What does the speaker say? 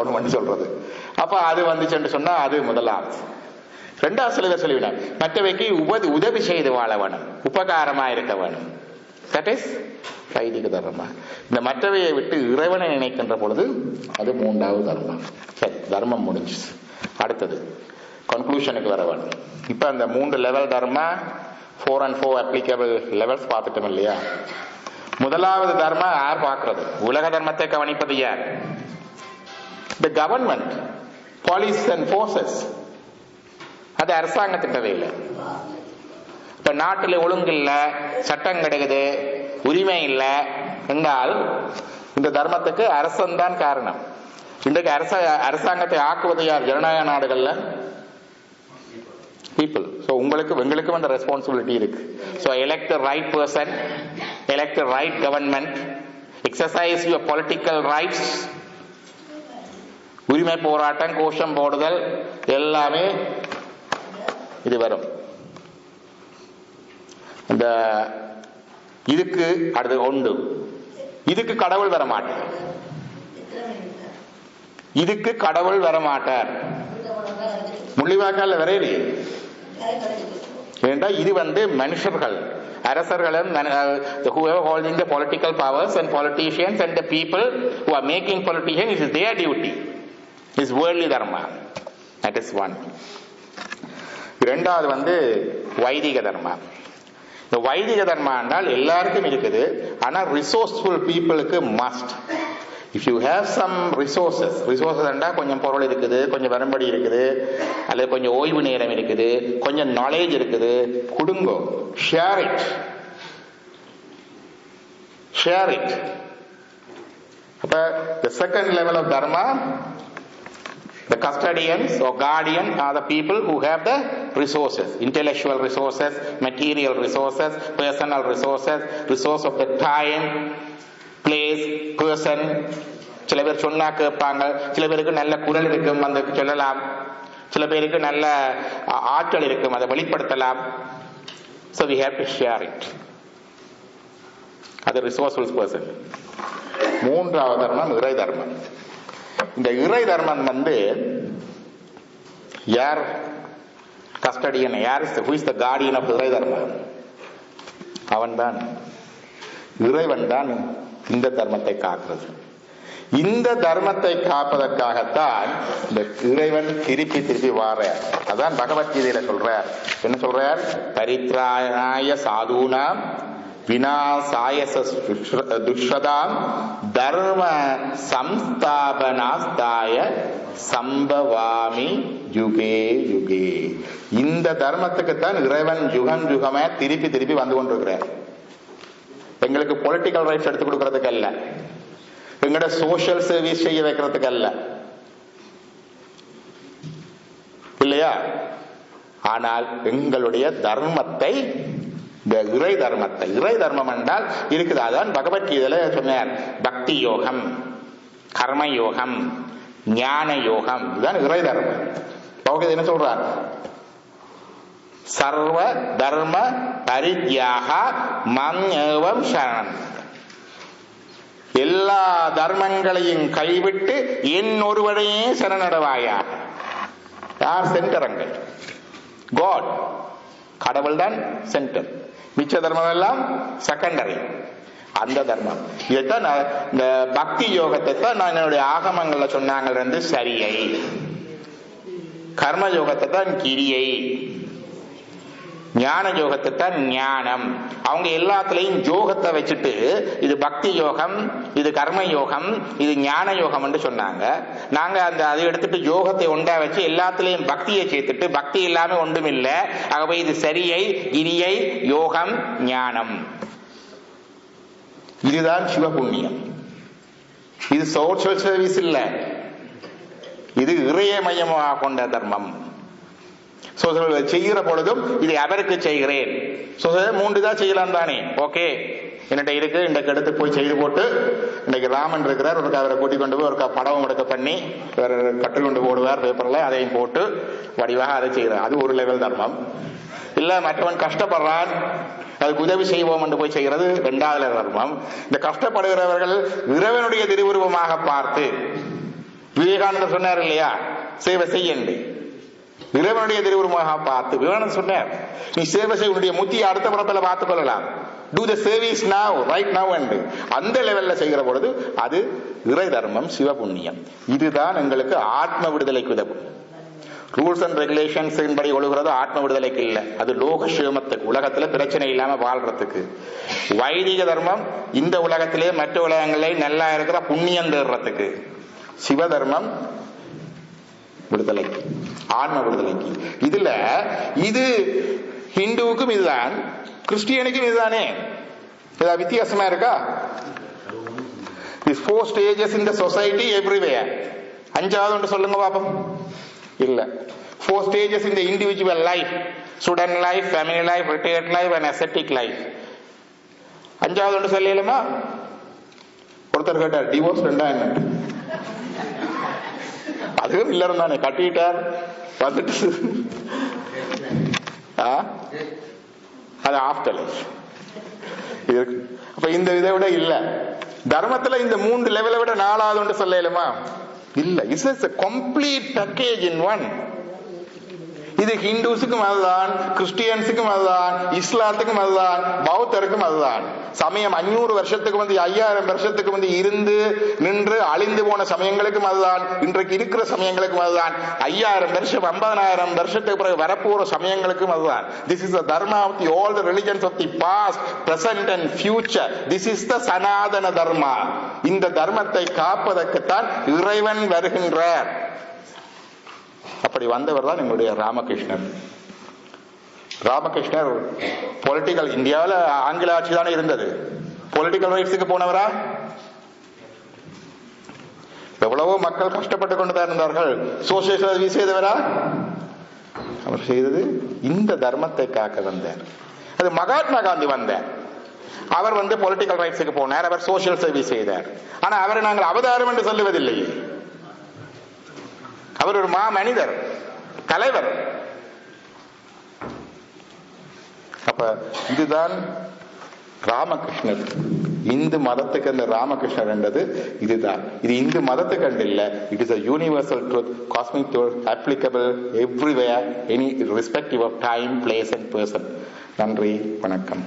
வாழணும்னு சொல்றது. அப்ப அது வந்துச்சுன்னு சொன்னா அது முதலாவது. ரெண்டாவது சில பேர் சொல்லிவிடார், மற்றவைக்கு உதவி செய்து வாழ வேணும், உபகாரமா இருக்க வேணும். தட் இஸ் வைதிக தர்மம். இந்த மற்றவையை விட்டு இறைவனை நினைக்கின்ற பொழுது அது மூன்றாவது தர்மம். சரி, தர்மம் முடிஞ்சு. அடுத்தது கன்க்ளூஷனுக்கு வர வேணும். இப்ப அந்த 3 level Dharma 4 and 4 applicable levels பார்த்துட்டோம் இல்லையா? முதலாவது தர்மம் யார் பார்க்கிறது? உலக தர்மத்தை கவனிப்பது யார்? The government, police and forces. அது அரசாங்கத்தின் வேலை. இப்ப நாட்டில் ஒழுங்கு இல்ல, சட்டம் கிடைக்குது, உரிமை இல்லை என்றால் இந்த தர்மத்துக்கு அரசன் தான் காரணம். இன்றைக்கு அரசாங்கத்தை ஆக்குவது யார்? ஜனநாயக நாடுகள்ல people. So உங்களுக்கு அந்த ரெஸ்பான்சிபிலிட்டி இருக்கு. So elect the right person, elect the right government, exercise your political rights. உரிமை போராட்டம், கோஷம் போடுதல் எல்லாமே இது வரும். இந்த இதுக்கு அடுத்து ஒன்று, இதுக்கு கடவுள் வர மாட்டார். இதுக்கு கடவுள் வர மாட்டார். முள்ளிவாய்க்கால வரையிலே ஏண்டா இது மனுஷர்கள், அரசர்களும், whoever holding the political powers and politicians and the people who are making politicians, it is their duty, is worldly dharma. That is one. இரண்டாவது வைதிக தர்மா. இந்த வைதிக தர்மா என்றால் எல்லாருக்கும் இருக்குது, ஆனா ரிசோர்ஸ்ஃபுல் பீப்புளுக்கு must. If you have some resources என்றா கொஞ்சம் பொருள் இருக்குது, கொஞ்சம் வரும்படி இருக்குது, அல்லது கொஞ்சம் ஓய்வு நேரம் இருக்குது, கொஞ்சம் நாலேஜ் இருக்குது, கொடுங்கோ. Share it. அப்ப the second level of dharma, the custodians or guardian are the people who have the resources, intellectual resources, material resources, personal resources, resource of the time, place, person. சில பேர் சொன்னா கேட்பாங்க, சில பேருக்கு நல்ல குரல் இருக்கும், அந்த சொல்லலாம், சில பேருக்கு நல்ல ஆற்றல் இருக்கும், அதை வெளிப்படுத்தலாம். So we have to share it. அது resourceful person. மூன்றாவது தர்மம் இறை தர்மம். இந்த இறை தர்மம் யார் கஸ்டடியன்? யார் who is the guardian of இறை தர்மம்? அவன்தான், இறைவன் தான் இந்த தர்மத்தை காக்கிறது. இந்த தர்மத்தை காப்பதற்காகத்தான் இந்த இறைவன் திருப்பி வார. அதான் பகவத்கீதையில சொல்றார். என்ன சொல்றார்? பரித்ராணாய சாதுனாம் விநாசாய துஷ்ரதாம் தர்ம சம்ஸ்தாபனாஸ்தாய சம்பவாமி யுகே யுகே. இந்த தர்மத்துக்குத்தான் இறைவன் யுகமே திருப்பி வந்து கொண்டிருக்கிறார். எங்களுக்கு பொலிட்டிக்கல் ரைட்ஸ் எடுத்து கொடுக்கறதுக்கு அல்ல, எங்களோட சோசியல் சர்வீஸ் செய்ய வைக்கிறதுக்கு அல்ல, இல்லையா? ஆனால் எங்களுடைய தர்மத்தை, இந்த இறை தர்மம் என்றால் இருக்குது. அதான் பகவத்கீதையில சொன்னார், பக்தி யோகம், கர்ம யோகம், ஞான யோகம். இதுதான் இறை தர்மம். பகவத்கீதை என்ன சொல்றார்? சர்வ தர்ம பரித்யாக மம் ஏவம் சரணம். எல்லா தர்மங்களையும் கைவிட்டு என் ஒருவனையே சரணடைவாயா. யார் சென்டரங்கள்? காட், கடவுள் தான் சென்டர். மிச்ச தர்மம் எல்லாம் செகண்டரி. அந்த தர்மம் இதைத்தான் இந்த பக்தி யோகத்தை தான் நான் என்னுடைய ஆகமங்கள்ல சொன்னாங்க சரியை, கர்ம யோகத்தை தான் கிரியை, ஞான யோகத்தை தான் ஞானம். அவங்க எல்லாத்துலயும் யோகத்தை வச்சுட்டு இது பக்தி யோகம், இது கர்ம யோகம், இது ஞான யோகம் என்று சொன்னாங்க. நாங்க அதை எடுத்துட்டு யோகத்தை ஒன்றா வச்சு எல்லாத்துலயும் பக்தியை சேர்த்துட்டு பக்தி இல்லாம ஒன்றும் இல்லை. ஆகவே இது சரியை, கிரியை, யோகம், ஞானம். இதுதான் சிவபுண்ணியம். இது சோஷியல் சர்வீஸ் இல்ல, இது இறைய மையமாக கொண்ட தர்மம். செய்கிற பொழுதும் இதை அவருக்கு செய்கிறேன். மூன்று தான் செய்யலாம் தானே? ஓகே, என்னட்ட இருக்கு, இன்றைக்கு எடுத்து போய் செய்து போட்டு, இன்னைக்கு ராமன் இருக்கிறார், ஒரு அவரை கூட்டிக் கொண்டு போய் ஒரு படம் எடுக்க பண்ணி கட்டில் கொண்டு போடுவார் பேப்பர்ல, அதையும் போட்டு வடிவாக அதை செய்கிறார். அது ஒரு லெவல் தர்மம். இல்ல மற்றவன் கஷ்டப்படுறான், அதுக்கு உதவி செய்வோம் என்று போய் செய்கிறது இரண்டாவது தர்மம். இந்த கஷ்டப்படுகிறவர்கள் இறைவனுடைய திருவுருவமாக பார்த்து விவேகானந்தர் சொன்னார் இல்லையா, சேவை செய்யண்டு. இறைவனுடைய திருவுருமாக பார்த்து விவேகானந்தர் சொன்னார், நீ சேவை செய்ய, உன்னுடைய முத்தியை அடுத்த புறத்துல பார்த்துக் கொள்ளலாம். Do the service now, right now என்று அந்த லெவல்ல செய்கிற பொழுது அது இறை தர்மம், சிவபுண்ணியம். இதுதான் எங்களுக்கு ஆத்ம விடுதலைக்கு உதவும். ரூல்ஸ் அண்ட் ரெகுலேஷன்ஸ் படி ஒழுகிறது ஆத்ம விடுதலைக்கு இல்லை, அது லோக சேமத்துக்கு, உலகத்துல பிரச்சனை இல்லாம வாழ்றதுக்கு. வைதிக தர்மம் இந்த உலகத்திலே மற்ற உலகங்களே நல்லா இருக்கிற புண்ணியம் தேடுறதுக்கு. சிவ தர்மம் விடுதலைக்கு, ஆன்ம விடுதலைக்கு. இதுல இது ஹிந்துவுக்கும் இதுதான், கிறிஸ்டியனுக்கும் இதுதானே. ஏதாவது வித்தியாசமா இருக்கா? These 4 stages in the society everywhere. அஞ்சாவது ஒன்று சொல்லுங்க பாப்போம். இல்ல, 4 stages in the individual life: student life, family life, retired life and ascetic life. அஞ்சாவது ஒன்று சொல்லலுமா? ஒருத்தர் கேட்டார், டிவோர்ஸ் ரெண்டா என்ன? அதுவும் இல்ல இருந்தானே, கட்டிட்டார் வந்துட்டு, அது ஆஃப்டர் லைஃப் இருக்கு. அப்ப இந்த இதை விட இல்ல, தர்மத்துல இந்த 3 லெவலை விட 4வது ஒன்று சொல்லலுமா? இல்ல. It's a complete package in one. இது ஹிந்துஸுக்கும் அதுதான், கிறிஸ்டியன்ஸுக்கும் அதுதான், இஸ்லாத்துக்கும் அதுதான், பௌத்தருக்கும் அதுதான். சமயம் 500 வருஷத்துக்கு 5000 வருஷத்துக்கு இருந்து நின்று அழிந்து போன சமயங்களுக்கும் அதுதான், இன்றைக்கு இருக்கிற சமயங்களுக்கும் அதுதான், 5000 வருஷம் 50000 வருஷத்துக்கு பிறகு வரப்போற சமயங்களுக்கும் அதுதான். This is the dharma of all the religions of the past, present and future. This is the சனாதன தர்மா. இந்த தர்மத்தை காப்பதற்குத்தான் இறைவன் வருகின்றார். அப்படி வந்தவர் தான் எங்களுடைய ராமகிருஷ்ணர். ராமகிருஷ்ணர் பொலிட்டிக்கல், இந்தியாவில் ஆங்கில ஆட்சி தானே இருந்தது, பொலிட்டிக்கல் ரைட்ஸுக்கு போனவரா? எவ்வளவோ மக்கள் கஷ்டப்பட்டு கொண்டுதான் இருந்தார்கள். Social service செய்தவரா? அவர் செய்தது இந்த தர்மத்தை காக்க வந்தார். அது மகாத்மா காந்தி வந்தார், அவர் பொலிட்டிக்கல் ரைட்ஸுக்கு போனார், அவர் சோசியல் சர்வீஸ் செய்தார். ஆனா அவரை நாங்கள் அவதாரம் என்று சொல்லுவதில்லை. அவர் ஒரு மனிதர், தலைவர். அப்ப இதுதான் ராமகிருஷ்ணர். இந்து மதத்துக்கு அந்த ராமகிருஷ்ணர் என்றது இதுதான். இது இந்து மதத்துக்கு அண்டு இல்ல, it is a universal truth, cosmic truth, applicable everywhere, any irrespective of time, place and person. நன்றி, வணக்கம்.